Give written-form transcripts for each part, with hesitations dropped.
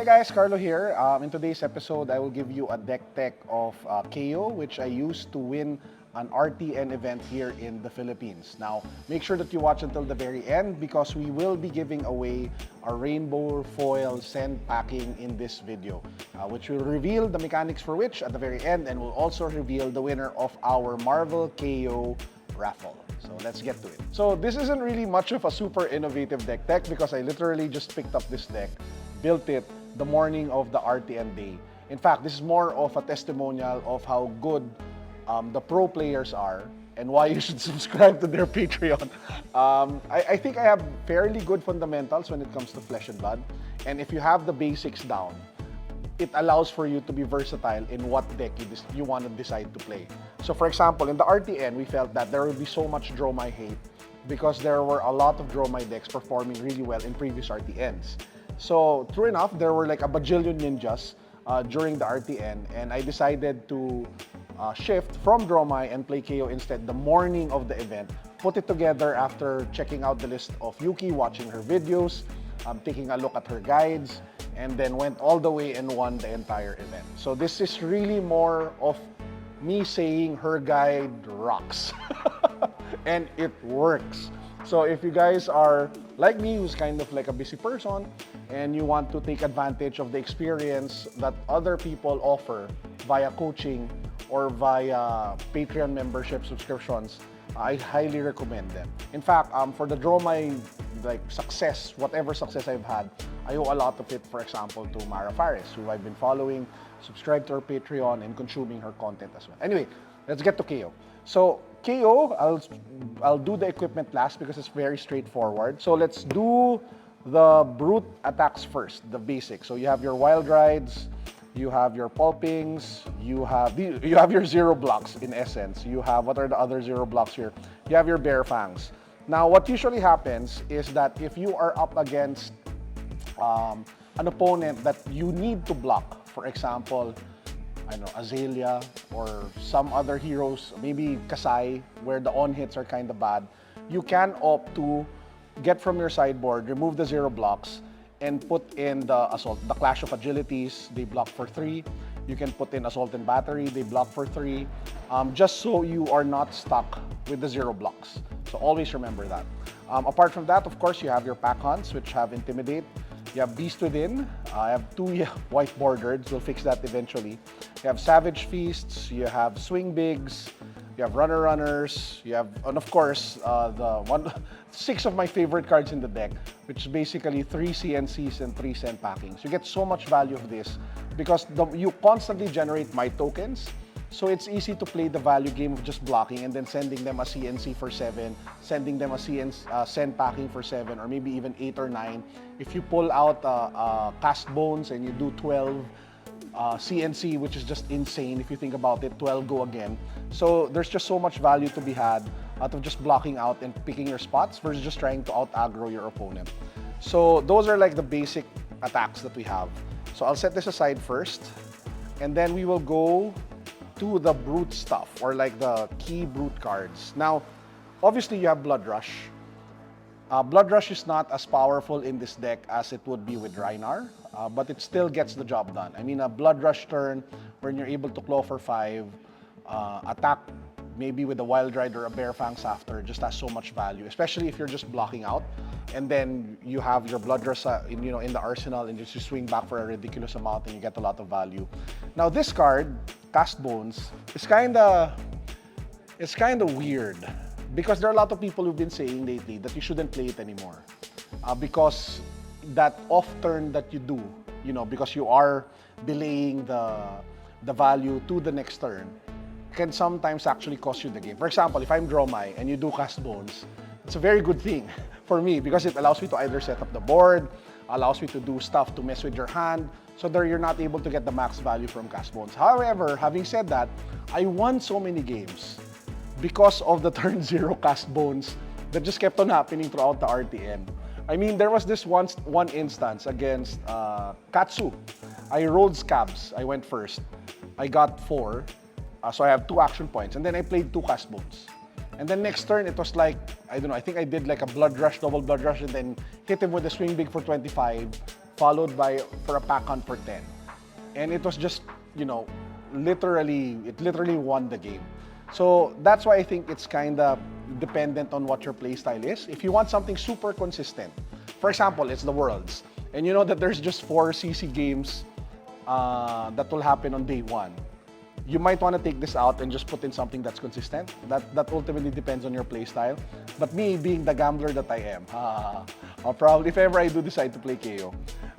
guys, Carlo here. In today's episode, I will give you a deck tech of Kayo, which I used to win an RTN event here in the Philippines. Now, make sure that you watch until the very end because we will be giving away a rainbow foil send packing in this video, which will reveal the mechanics for which at the very end, and will also reveal the winner of our Marvel Kayo raffle. So let's get to it. So this isn't really much of a super innovative deck tech because I literally just picked up this deck, built it the morning of the RTN day. In fact, this is more of a testimonial of how good the pro players are and why you should subscribe to their Patreon. I think I have fairly good fundamentals when it comes to Flesh and Blood. And if you have the basics down, it allows for you to be versatile in what deck you want to decide to play. So for example, in the RTN, we felt that there would be so much Draw My Hate because there were a lot of Draw My decks performing really well in previous RTNs. So true enough, there were like a bajillion ninjas during the RTN, and I decided to shift from Draw My and play KO instead the morning of the event. Put it together after checking out the list of Yuki, watching her videos, taking a look at her guides, and then went all the way and won the entire event. So this is really more of me saying her guide rocks. And it works. So if you guys are like me, who's kind of like a busy person, and you want to take advantage of the experience that other people offer via coaching or via Patreon membership subscriptions, I highly recommend them. In fact, for the Draw My success, whatever success I've had, I owe a lot of it, for example, to Mara Faris, who I've been following, subscribed to her Patreon, and consuming her content as well. Anyway, let's get to KO. So KO, I'll do the equipment last because it's very straightforward. So let's do the brute attacks first, the basics. So you have your wild rides, you have your pulpings, you have your zero blocks in essence. You have, what are the other zero blocks here? You have your bare fangs. Now, what usually happens is that if you are up against an opponent that you need to block, for example, I don't know, Azalea or some other heroes, maybe Kasai, where the on hits are kind of bad, you can opt to get from your sideboard, remove the zero blocks, and put in the assault, the Clash of Agilities. They block for 3. You can put in Assault and Battery. They block for 3. Just so you are not stuck with the zero blocks. So always remember that. Apart from that, of course, you have your pack hunts, which have Intimidate. You have Beast Within. I have 2 white bordered. We'll fix that eventually. You have Savage Feasts. You have Swing Bigs. You have Runner Runners. You have, and of course, the 6 of my favorite cards in the deck, which is basically 3 CNCs and 3 send packings. You get so much value of this because you constantly generate my tokens. So it's easy to play the value game of just blocking and then sending them a CNC for 7, sending them a send packing for 7, or maybe even 8 or 9. If you pull out Cast Bones and you do 12 CNC, which is just insane if you think about it, 12 go again. So there's just so much value to be had out of just blocking out and picking your spots versus just trying to out aggro your opponent. So those are like the basic attacks that we have. So I'll set this aside first, and then we will go to the brute stuff, or like the key brute cards. Now, obviously you have Blood Rush. Blood Rush is not as powerful in this deck as it would be with Rhinar, but it still gets the job done. I mean, a Blood Rush turn when you're able to claw for 5, attack maybe with a Wild Ride or a Bare Fangs after, just has so much value, especially if you're just blocking out. And then you have your Blood Rush in the arsenal, and just you swing back for a ridiculous amount and you get a lot of value. Now this card, Cast Bones, is kinda weird because there are a lot of people who've been saying lately that you shouldn't play it anymore because that off turn that you do, because you are delaying the value to the next turn, can sometimes actually cost you the game. For example, if I'm Draw My and you do Cast Bones, it's a very good thing for me because it allows me to either set up the board, allows me to do stuff to mess with your hand, so that you're not able to get the max value from Cast Bones. However, having said that, I won so many games because of the turn 0 Cast Bones that just kept on happening throughout the RTN. I mean, there was this one instance against Katsu. I rolled Scabs. I went first. I got 4. So I have 2 action points. And then I played 2 Cast Bones. And then next turn, it was like, I don't know, I think I did like a Blood Rush, double Blood Rush, and then hit him with a Swing Big for 25, followed by for a pack hunt for 10. And it was just, you know, it literally won the game. So that's why I think it's kind of dependent on what your playstyle is. If you want something super consistent, for example, it's the Worlds, and you know that there's just 4 CC games that will happen on day 1. You might want to take this out and just put in something that's consistent. That ultimately depends on your playstyle. But me, being the gambler that I am, I'll probably, if ever I do decide to play Kayo,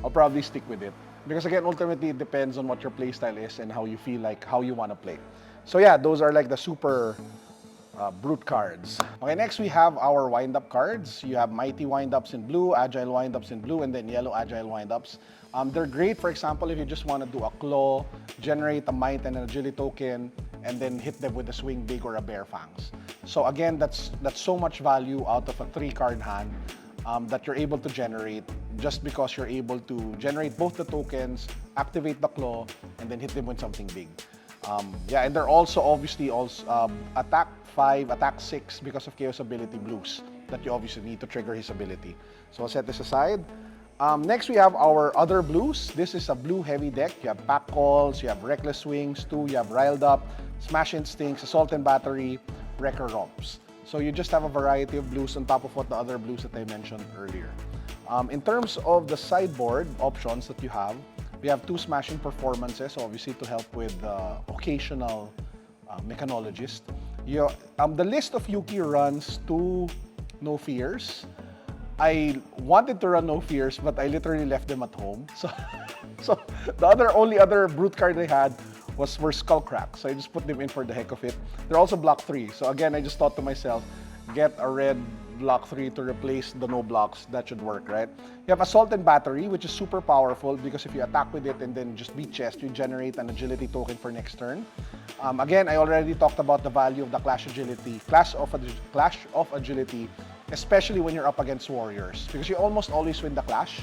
I'll probably stick with it. Because again, ultimately, it depends on what your playstyle is and how you feel like, how you want to play. So yeah, those are like the super brute cards. Okay, next we have our wind-up cards. You have Mighty Wind-Ups in blue, Agile Wind-Ups in blue, and then Yellow Agile Wind-Ups. They're great, for example, if you just want to do a claw, generate a might and an agility token, and then hit them with a swing big or a bear fangs. So again, that's so much value out of a 3-card hand that you're able to generate just because you're able to generate both the tokens, activate the claw, and then hit them with something big. Yeah, and they're also obviously attack 5, attack 6 because of Kayo's ability blues that you obviously need to trigger his ability. So I'll set this aside. Next we have our other blues. This is a blue heavy deck. You have Pack Calls, you have Reckless Swings 2, you have Riled Up, Smash Instincts, Assault and Battery, Wrecker Romps. So you just have a variety of blues on top of what the other blues that I mentioned earlier. In terms of the sideboard options that you have, we have 2 smashing performances, obviously to help with occasional mechanologist. The list of Yuki runs 2 No Fears. I wanted to run No Fears, but I literally left them at home. So the only other brute card I had were Skull Crack. So I just put them in for the heck of it. They're also block 3. So again, I just thought to myself, get a red block 3 to replace the no blocks. That should work, right? You have Assault and Battery, which is super powerful because if you attack with it and then just beat chest, you generate an agility token for next turn. Again, I already talked about the value of the Clash of Agility, especially when you're up against warriors, because you almost always win the clash,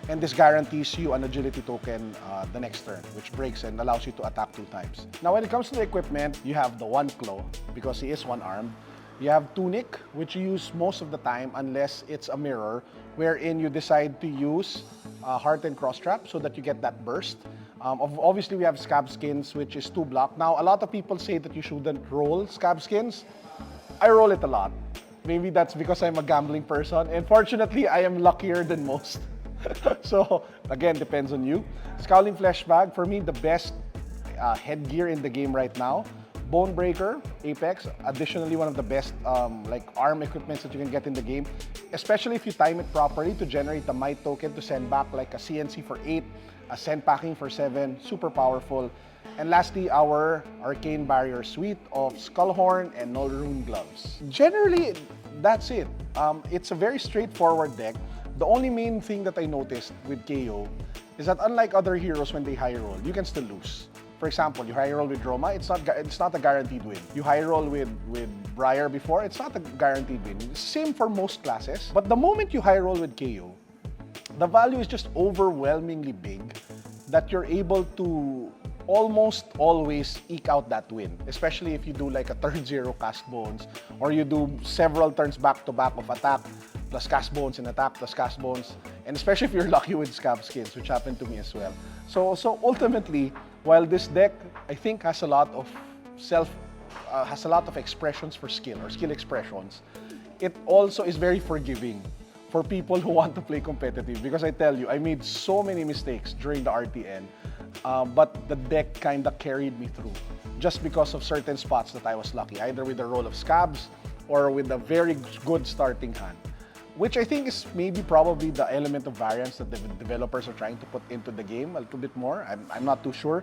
and this guarantees you an agility token the next turn, which breaks and allows you to attack 2 times. Now, when it comes to the equipment, you have the 1 Claw, because he is 1-armed. You have Tunic, which you use most of the time unless it's a mirror, wherein you decide to use Heart and Cross Trap so that you get that burst. Obviously, we have Scab Skins, which is 2 block. Now, a lot of people say that you shouldn't roll Scab Skins. I roll it a lot. Maybe that's because I'm a gambling person. And fortunately, I am luckier than most. So, again, depends on you. Scowling Flesh Bag, for me, the best headgear in the game right now. Bone Breaker, Apex, additionally one of the best like arm equipments that you can get in the game, especially if you time it properly to generate the might token to send back like a CNC for 8, a send packing for 7, super powerful. And lastly, our Arcane Barrier suite of Skullhorn and Null Rune Gloves. Generally, that's it. It's a very straightforward deck. The only main thing that I noticed with Kayo is that unlike other heroes when they high roll, you can still lose. For example, you high roll with Roma, it's not a guaranteed win. You high roll with Briar before, it's not a guaranteed win. Same for most classes. But the moment you high roll with Kayo, the value is just overwhelmingly big that you're able to almost always eke out that win, especially if you do like a turn 0 cast bones, or you do several turns back to back of attack plus cast bones and attack plus cast bones, and especially if you're lucky with Scab Skins, which happened to me as well. So ultimately, while this deck I think has a lot of expressions for skill or skill expressions, it also is very forgiving for people who want to play competitive, because I tell you, I made so many mistakes during the RTN. But the deck kind of carried me through just because of certain spots that I was lucky, either with the roll of Scabs or with a very good starting hand, which I think is maybe probably the element of variance that the developers are trying to put into the game a little bit more. I'm not too sure.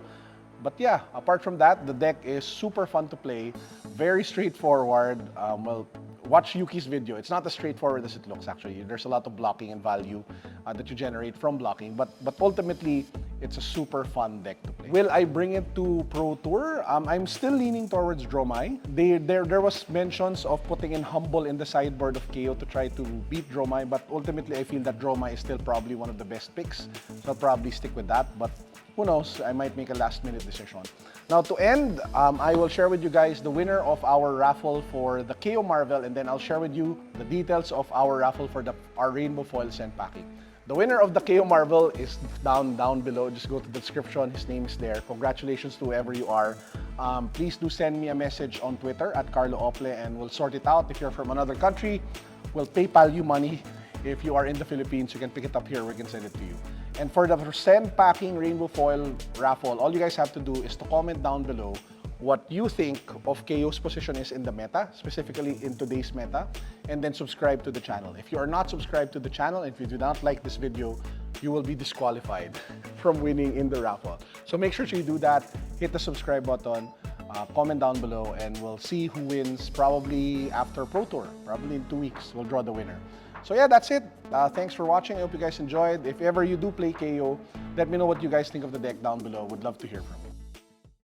But yeah, apart from that, the deck is super fun to play, very straightforward. Well, watch Yuki's video. It's not as straightforward as it looks, actually. There's a lot of blocking and value that you generate from blocking, but ultimately, it's a super fun deck to play. Will I bring it to Pro Tour? I'm still leaning towards Dromai. There was mentions of putting in Humble in the sideboard of Kayo to try to beat Dromai, but ultimately, I feel that Dromai is still probably one of the best picks, so I'll probably stick with that, but who knows, I might make a last-minute decision. Now, to end, I will share with you guys the winner of our raffle for the Kayo Marvel, and then I'll share with you the details of our raffle for our Rainbow Foil Send Packing. The winner of the Kayo Marvel is down below. Just go to the description. His name is there. Congratulations to whoever you are. Please do send me a message on Twitter at Carlo Ople and we'll sort it out. If you're from another country, we'll PayPal you money. If you are in the Philippines, you can pick it up here. We can send it to you. And for the Send Packing Rainbow Foil Raffle, all you guys have to do is to comment down below what you think of Kayo's position is in the meta, specifically in today's meta, and then subscribe to the channel. If you are not subscribed to the channel, if you do not like this video, you will be disqualified from winning in the raffle. So make sure you do that, hit the subscribe button, comment down below, and we'll see who wins probably after Pro Tour. Probably in 2 weeks, we'll draw the winner. So yeah, that's it. Thanks for watching. I hope you guys enjoyed. If ever you do play Kayo, let me know what you guys think of the deck down below. Would love to hear from you.